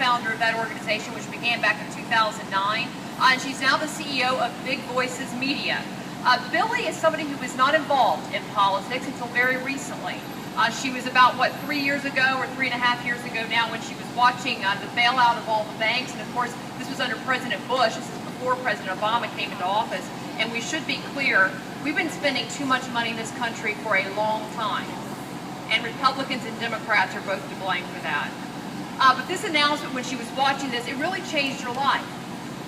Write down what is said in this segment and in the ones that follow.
co-founder of that organization, which began back in 2009, and she's now the CEO of Big Voices Media. Billie is somebody who was not involved in politics until very recently. She was about, 3 years ago or 3.5 years ago now when she was watching the bailout of all the banks. And of course, this was under President Bush. This is before President Obama came into office. And we should be clear, we've been spending too much money in this country for a long time. And Republicans and Democrats are both to blame for that. But this announcement, when she was watching this, it really changed her life.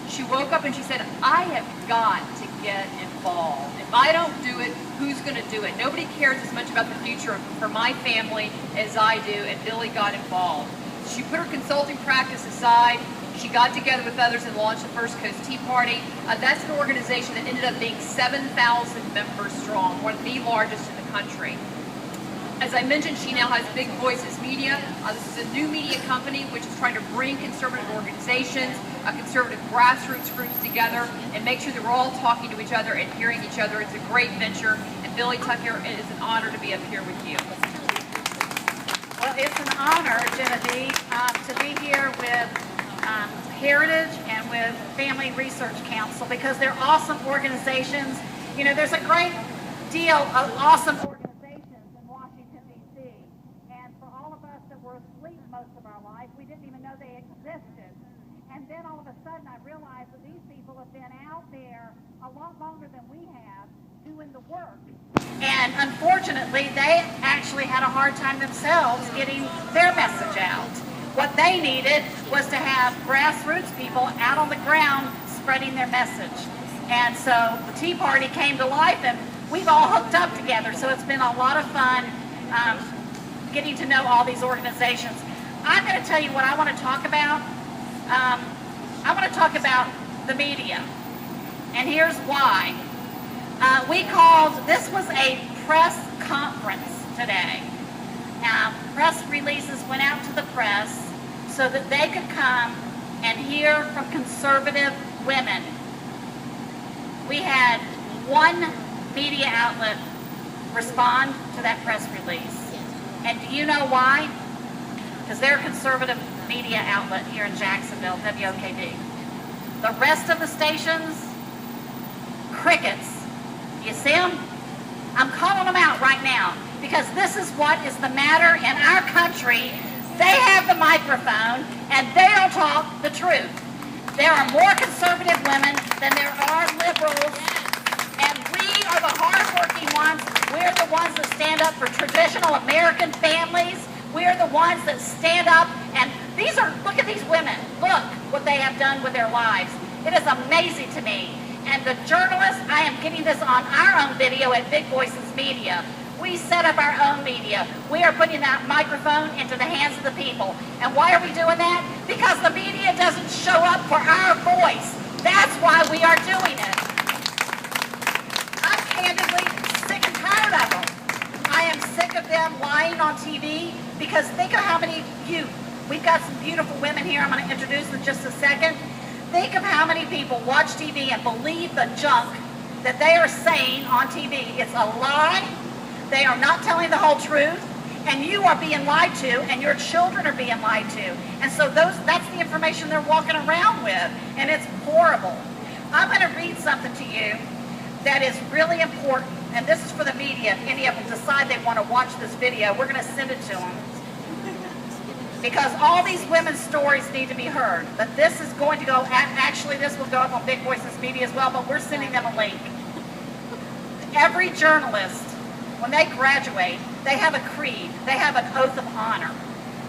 She woke up and she said, I have got to get involved. If I don't do it, who's going to do it? Nobody cares as much about the future for my family as I do, and Billie got involved. She put her consulting practice aside. She got together with others and launched the First Coast Tea Party. That's an organization that ended up being 7,000 members strong, one of the largest in the country. As I mentioned, she now has Big Voices Media. This is a new media company which is trying to bring conservative organizations, conservative grassroots groups together and make sure that we're all talking to each other and hearing each other. It's a great venture. And Billie Tucker, it is an honor to be up here with you. Well, it's an honor, Genevieve, to be here with Heritage and with Family Research Council because they're awesome organizations. You know, there's a great deal of awesome organizations in Washington, D.C. And for all of us that were asleep most of our life, we didn't even know they existed. And then all of a sudden I realized that these people have been out there a lot longer than we have doing the work. And unfortunately, they actually had a hard time themselves getting their message out. What they needed was to have grassroots people out on the ground spreading their message. And so the Tea Party came to life and we've all hooked up together. So it's been a lot of fun getting to know all these organizations. I'm going to tell you what I want to talk about. I want to talk about the media. And here's why. This was a press conference today. Press releases went out to the press so that they could come and hear from conservative women. We had one media outlet respond to that press release. And do you know why? Because they're a conservative media outlet here in Jacksonville, WOKD. The rest of the stations, crickets. You see them? I'm calling them out right now because this is what is the matter in our country. They have the microphone and they don't talk the truth. There are more conservative women than there are liberals, and we are the hardworking ones. We're the ones that stand up for traditional American families. We're the ones that stand up, and look at these women. Look what they have done with their lives. It is amazing to me. And the journalists, I am getting this on our own video at Big Voices Media. We set up our own media. We are putting that microphone into the hands of the people. And why are we doing that? Because the media doesn't show up for our voice. That's why we are doing it. I'm candidly sick and tired of them. I am sick of them lying on TV because think of how many we've got some beautiful women here. I'm going to introduce them in just a second. Think of how many people watch TV and believe the junk that they are saying on TV. It's a lie. They are not telling the whole truth. And you are being lied to, and your children are being lied to. And so that's the information they're walking around with. And it's horrible. I'm going to read something to you that is really important. And this is for the media. If any of them decide they want to watch this video, we're going to send it to them. Because all these women's stories need to be heard. But this is going to go, actually this will go up on Big Voices Media as well, but we're sending them a link. Every journalist, when they graduate, they have a creed. They have an oath of honor.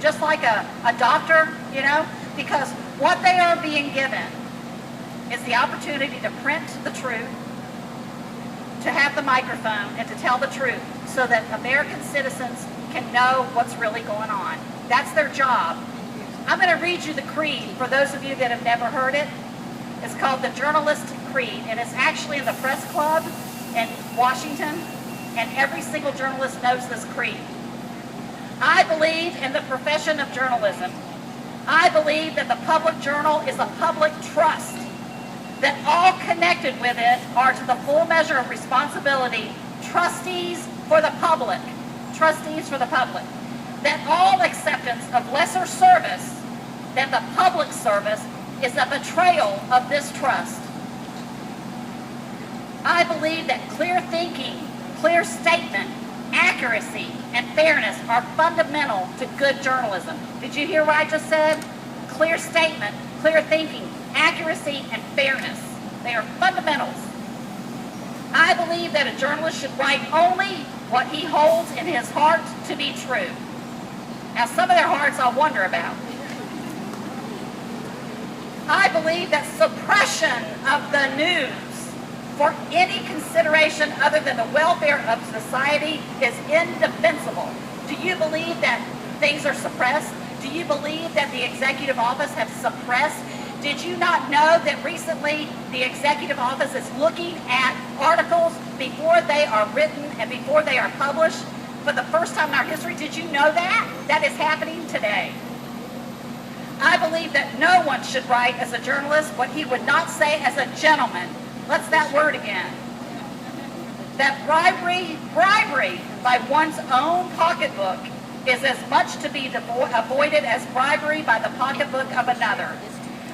Just like a doctor, you know, because what they are being given is the opportunity to print the truth, to have the microphone, and to tell the truth so that American citizens can know what's really going on. That's their job. I'm going to read you the creed for those of you that have never heard it. It's called the Journalistic Creed, and it's actually in the Press Club in Washington, and every single journalist knows this creed. I believe in the profession of journalism. I believe that the public journal is a public trust, that all connected with it are to the full measure of responsibility, trustees for the public, that all acceptance of lesser service that the public service is a betrayal of this trust. I believe that clear thinking, clear statement, accuracy, and fairness are fundamental to good journalism. Did you hear what I just said? Clear statement, clear thinking, accuracy, and fairness. They are fundamentals. I believe that a journalist should write only what he holds in his heart to be true. Now, some of their hearts I wonder about. I believe that suppression of the news for any consideration other than the welfare of society is indefensible. Do you believe that things are suppressed? Do you believe that the executive office has suppressed? Did you not know that recently the executive office is looking at articles before they are written and before they are published for the first time in our history? Did you know that? That is happening today. I believe that no one should write as a journalist what he would not say as a gentleman. What's that word again? That bribery by one's own pocketbook is as much to be avoided as bribery by the pocketbook of another.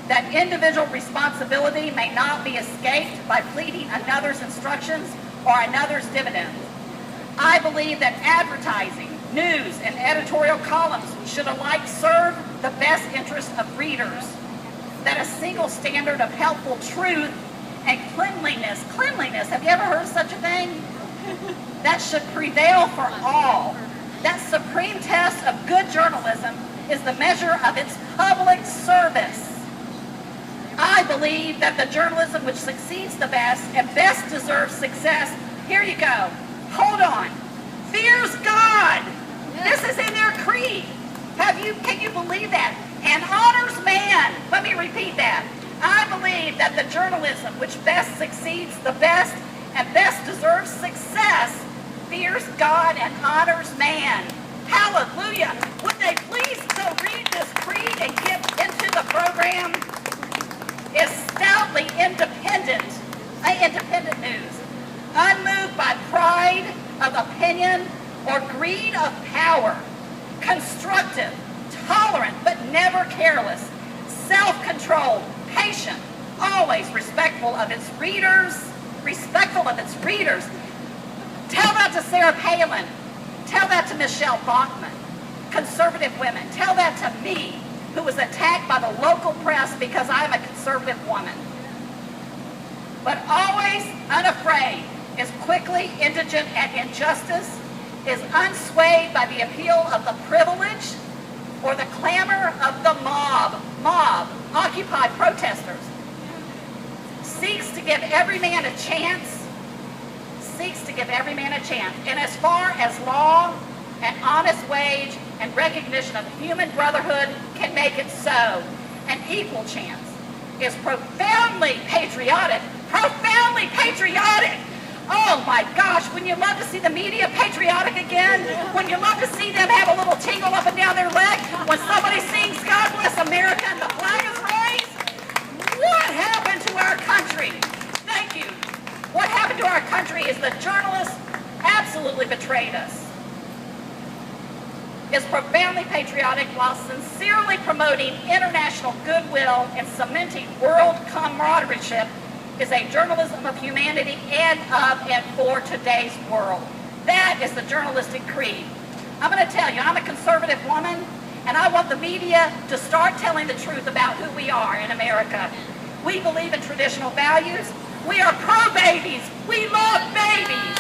That individual responsibility may not be escaped by pleading another's instructions or another's dividends. I believe that advertising, news, and editorial columns should alike serve the best interest of readers. That a single standard of helpful truth and cleanliness, have you ever heard of such a thing? That should prevail for all. That supreme test of good journalism is the measure of its public service. I believe that the journalism which succeeds the best and best deserves success, here you go, hold on, fears God. This is in their creed. Can you believe that? And honors man. Let me repeat that. I believe that the journalism which best succeeds the best and best deserves success fears God and honors man. Hallelujah. Would they please go read this creed and get into the program? Is stoutly independent news, unmoved by pride of opinion or greed of power, constructive, tolerant but never careless, self-controlled, patient, always respectful of its readers. Tell that to Sarah Palin. Tell that to Michelle Bachmann. Conservative women. Tell that to me, who was attacked by the local press because I'm a conservative woman. But always unafraid, is quickly indigent at injustice, is unswayed by the appeal of the privileged or the clamor of the mob, Occupy protesters, seeks to give every man a chance, and as far as law and honest wage and recognition of human brotherhood can make it so, an equal chance, is profoundly patriotic. Oh my gosh, wouldn't you love to see the media patriotic again? Wouldn't you love to see them have a little tingle up and down their leg when somebody sings God Bless America and the flag is raised? What happened to our country? Thank you. What happened to our country is the journalists absolutely betrayed us. Is profoundly patriotic while sincerely promoting international goodwill and cementing world camaraderie is a journalism of humanity and of and for today's world. That is the journalistic creed. I'm going to tell you, I'm a conservative woman, and I want the media to start telling the truth about who we are in America. We believe in traditional values. We are pro-babies. We love babies.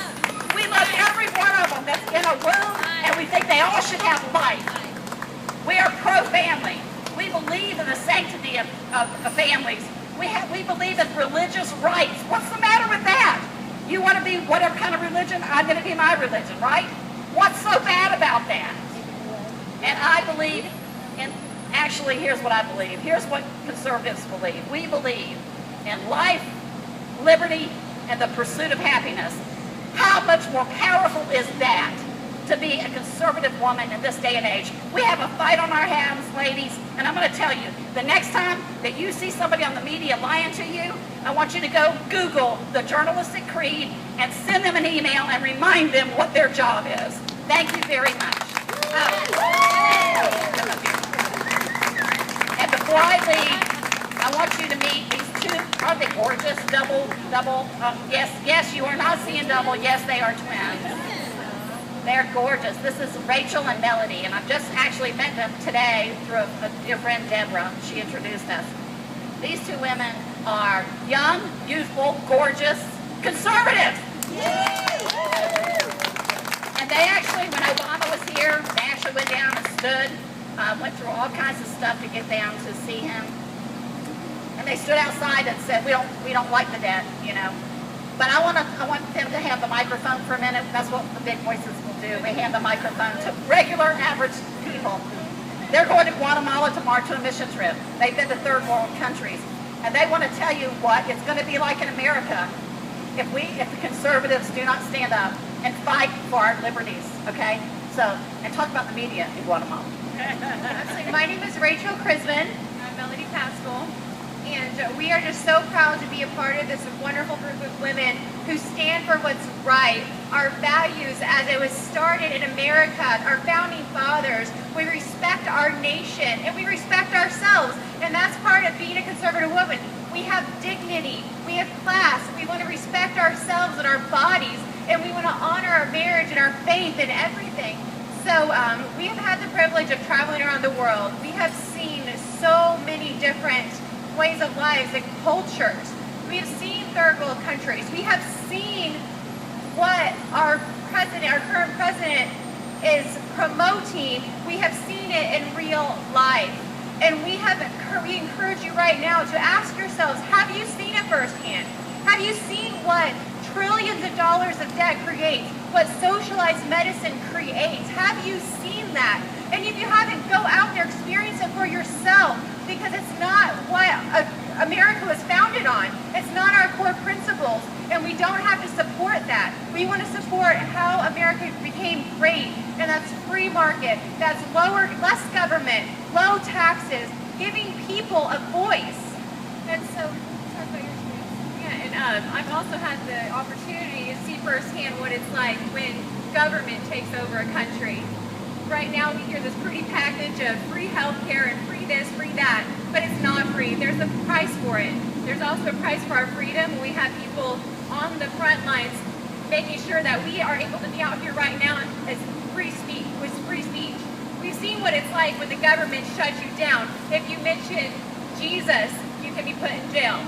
We love every one of them that's in a womb, and we think they all should have life. We are pro-family. We believe in the sanctity of families. We believe in religious rights. What's the matter with that? You want to be whatever kind of religion? I'm going to be my religion, right? What's so bad about that? And I believe in, actually, here's what I believe. Here's what conservatives believe. We believe in life, liberty, and the pursuit of happiness. How much more powerful is that to be a conservative woman in this day and age? We have a fight on our hands, ladies, and I'm going to tell you, the next time that you see somebody on the media lying to you, I want you to go Google the journalistic creed and send them an email and remind them what their job is. Thank you very much. And Aren't they gorgeous? Double, yes, you are not seeing double. Yes, they are twins. They're gorgeous. This is Rachel and Melody, and I've just actually met them today through a dear friend, Deborah. She introduced us. These two women are young, youthful, gorgeous, conservative. And they actually, when Obama was here, they actually went down and stood, went through all kinds of stuff to get down to see him. And they stood outside and said, we don't like the dead, you know. But I want them to have the microphone for a minute. That's what the big voices will do. They hand the microphone to regular, average people. They're going to Guatemala tomorrow to a mission trip. They've been to third world countries. And they want to tell you what it's going to be like in America if the conservatives do not stand up and fight for our liberties, okay? So, and talk about the media in Guatemala. Absolutely. My name is Rachel Krisman. I'm Melody Pascal. And we are just so proud to be a part of this wonderful group of women who stand for what's right. Our values, as it was started in America, our founding fathers, we respect our nation and we respect ourselves. And that's part of being a conservative woman. We have dignity, we have class, we want to respect ourselves and our bodies, and we want to honor our marriage and our faith and everything. So we have had the privilege of traveling around the world. We have seen so many different ways of lives and cultures. We have seen third world countries. We have seen what our current president is promoting. We have seen it in real life. And we encourage you right now to ask yourselves, have you seen it firsthand? Have you seen what trillions of dollars of debt creates? What socialized medicine creates? Have you seen that? And if you haven't, go out there, experience it for yourself, because it's not what America was founded on. It's not our core principles, and we don't have to support that. We want to support how America became great, and that's free market, that's less government, low taxes, giving people a voice. And so, talk about your experience. Yeah, and I've also had the opportunity to see firsthand what it's like when government takes over a country. Right now we hear this pretty package of free health care and free this, free that, but it's not free. There's a price for it. There's also a price for our freedom. We have people on the front lines making sure that we are able to be out here right now as free speech, with free speech. We've seen what it's like when the government shuts you down. If you mention Jesus, you can be put in jail.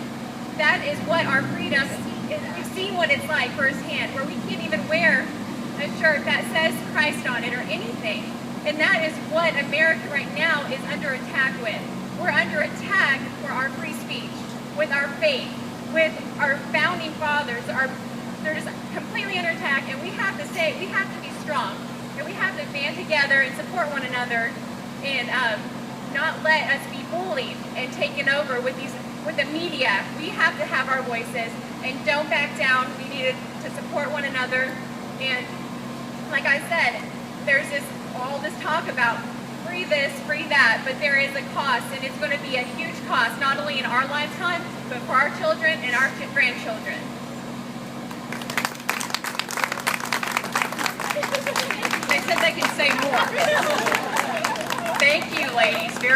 That is what our freedom is. We've seen what it's like firsthand, where we can't even wear a shirt that says Christ on it or anything. And that is what America right now is under attack with. We're under attack for our free speech, with our faith, with our founding fathers. They're just completely under attack, and we have to be strong. And we have to band together and support one another and not let us be bullied and taken over with the media. We have to have our voices and don't back down. We need to support one another. And like I said, there's all this talk about free this, free that, but there is a cost, and it's going to be a huge cost, not only in our lifetime, but for our children and our grandchildren. They said they can say more. Thank you, ladies. Very